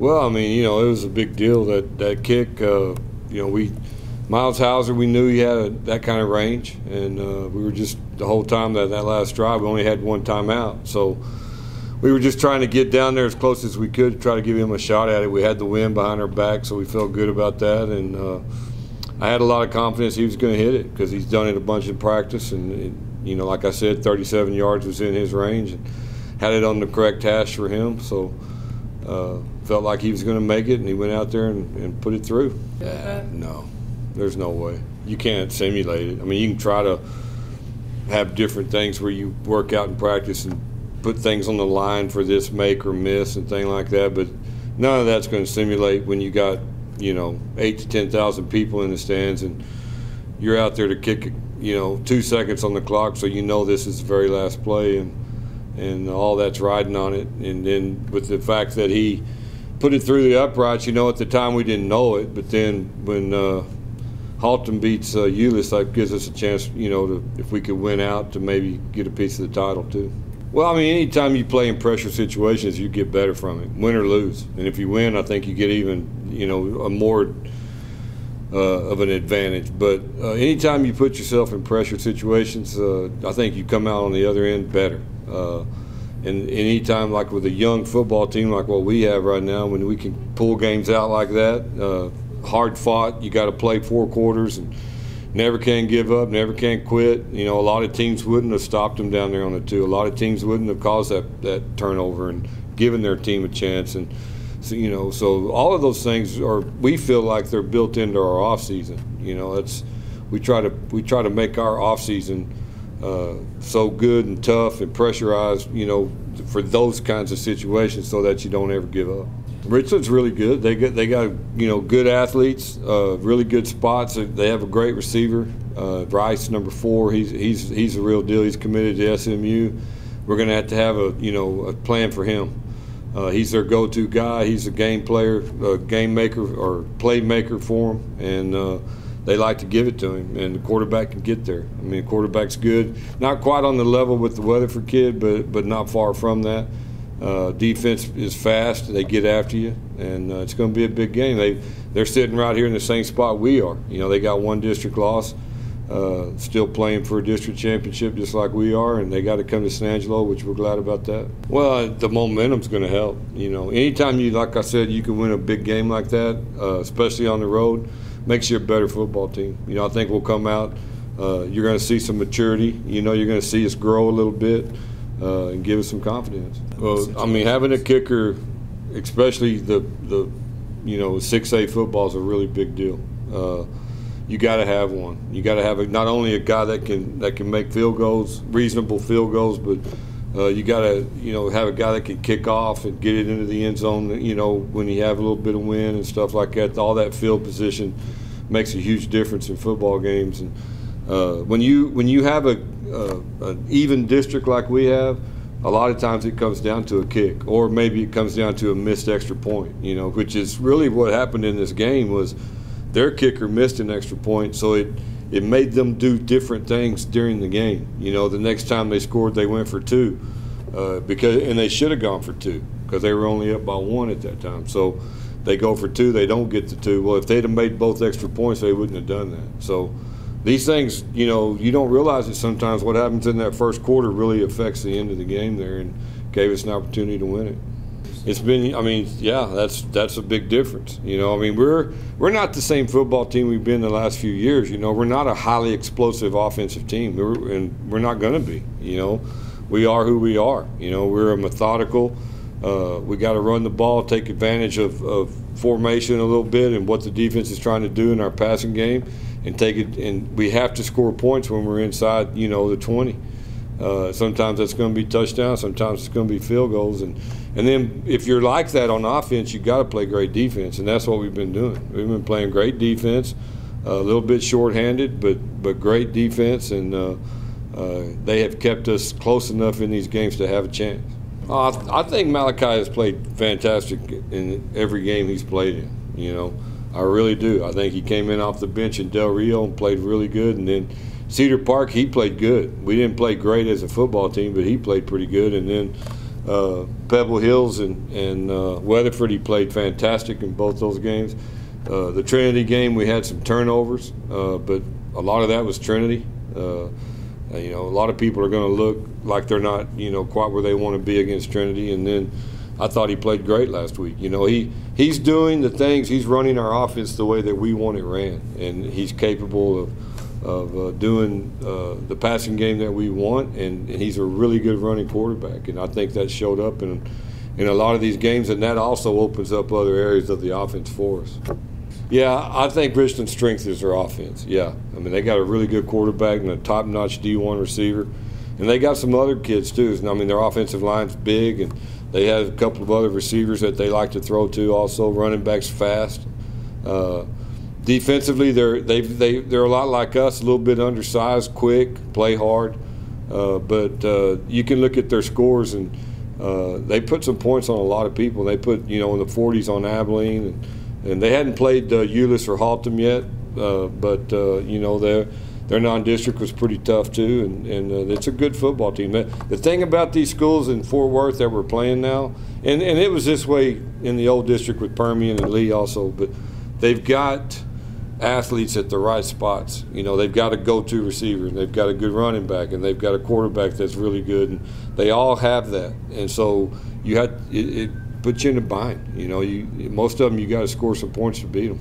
Well, I mean, you know, it was a big deal that kick. You know, Miles Hauser, we knew he had that kind of range, and we were just the whole time that last drive, we only had one timeout, so we were just trying to get down there as close as we could to try to give him a shot at it. We had the wind behind our back, so we felt good about that, and I had a lot of confidence he was going to hit it because he's done it a bunch in practice, and you know, like I said, 37 yards was in his range, and had it on the correct hash for him, so felt like he was going to make it, and he went out there and put it through. No, there's no way. You can't simulate it. I mean, you can try to have different things where you work out in practice and put things on the line for this make or miss and thing like that, but none of that's going to simulate when you got, you know, 8,000 to 10,000 people in the stands and you're out there to kick, you know, 2 seconds on the clock, so you know this is the very last play, and all that's riding on it. And then with the fact that he put it through the uprights, you know, at the time we didn't know it, but then when Halton beats Euless, that gives us a chance, you know, to, if we could win out, to maybe get a piece of the title too. Well, I mean, anytime you play in pressure situations, you get better from it, win or lose. And if you win, I think you get even, you know, a more of an advantage. But anytime you put yourself in pressure situations, I think you come out on the other end better. And anytime, like with a young football team like what we have right now, when we can pull games out like that, hard fought, you got to play 4 quarters and never can give up, never can quit. You know, a lot of teams wouldn't have stopped them down there on the 2. A lot of teams wouldn't have caused that turnover and given their team a chance. And so, you know, so all of those things are, we feel like they're built into our off season. You know, it's we try to make our off season so good and tough and pressurized, you know, for those kinds of situations, so that you don't ever give up. Richland's really good. They got you know, good athletes, really good spots. They have a great receiver, Rice, number 4. He's a real deal. He's committed to SMU. We're going to have a, you know, a plan for him. He's their go-to guy. He's a game player, game maker or playmaker for them, and they like to give it to him, and the quarterback can get there. I mean, the quarterback's good. Not quite on the level with the Weatherford kid, but not far from that. Defense is fast. They get after you, and it's going to be a big game. They're sitting right here in the same spot we are. You know, they got 1 district loss, still playing for a district championship just like we are, and they got to come to San Angelo, which we're glad about that. Well, the momentum's going to help. You know, anytime you, like I said, you can win a big game like that, especially on the road, makes you a better football team. You know, I think we'll come out. You're going to see some maturity. You know, you're going to see us grow a little bit. And give us some confidence. Well, I mean, having a kicker, especially the you know, 6A football is a really big deal. You got to have one. You got to have not only a guy that can make field goals, reasonable field goals, but you got to, you know, have a guy that can kick off and get it into the end zone. You know, when you have a little bit of wind and stuff like that, all that field position makes a huge difference in football games. And when you have an even district like we have, a lot of times it comes down to a kick, or maybe it comes down to a missed extra point, you know, which is really what happened in this game. Was their kicker missed an extra point, so it made them do different things during the game. You know, the next time they scored, they went for 2, and they should have gone for 2 because they were only up by 1 at that time. So they go for 2, they don't get the 2. Well, if they'd have made both extra points, they wouldn't have done that. So these things, you know, you don't realize it sometimes. What happens in that first quarter really affects the end of the game there, and gave us an opportunity to win it. It's been, I mean, yeah, that's a big difference. You know, I mean, we're not the same football team we've been the last few years. You know, we're not a highly explosive offensive team, and we're not going to be. You know, we are who we are. You know, we're a methodical. We got to run the ball, take advantage of formation a little bit and what the defense is trying to do in our passing game, and take it. And we have to score points when we're inside, you know, the 20. Sometimes that's going to be touchdowns, sometimes it's going to be field goals, and then if you're like that on offense, you got to play great defense, and that's what we've been doing. We've been playing great defense, a little bit shorthanded, but great defense, and they have kept us close enough in these games to have a chance. I think Malachi has played fantastic in every game he's played in. You know, I really do. I think he came in off the bench in Del Rio and played really good, and then Cedar Park, he played good. We didn't play great as a football team, but he played pretty good. And then Pebble Hills and Weatherford. He played fantastic in both those games. The Trinity game, we had some turnovers, but a lot of that was Trinity. A lot of people are going to look like they're not, quite where they want to be against Trinity. And then I thought he played great last week. He's doing the things. He's running our offense the way that we want it ran, and he's capable of doing the passing game that we want. And he's a really good running quarterback, and I think that showed up in a lot of these games, and that also opens up other areas of the offense for us. Yeah, I think Richland's strength is their offense. Yeah, I mean, they got a really good quarterback and a top-notch D1 receiver, and they got some other kids too. I mean, their offensive line's big, and they have a couple of other receivers that they like to throw to. Also, running backs fast. Defensively, they're a lot like us, a little bit undersized, quick, play hard, but you can look at their scores and they put some points on a lot of people. They put in the 40s on Abilene. And they hadn't played Euless or Haltom yet, but their non-district was pretty tough too, and it's a good football team. The thing about these schools in Fort Worth that we're playing now, and it was this way in the old district with Permian and Lee also, but they've got athletes at the right spots. They've got a go-to receiver, and they've got a good running back, and they've got a quarterback that's really good, and they all have that. And so it puts you in a bind. Most of them you got to score some points to beat them.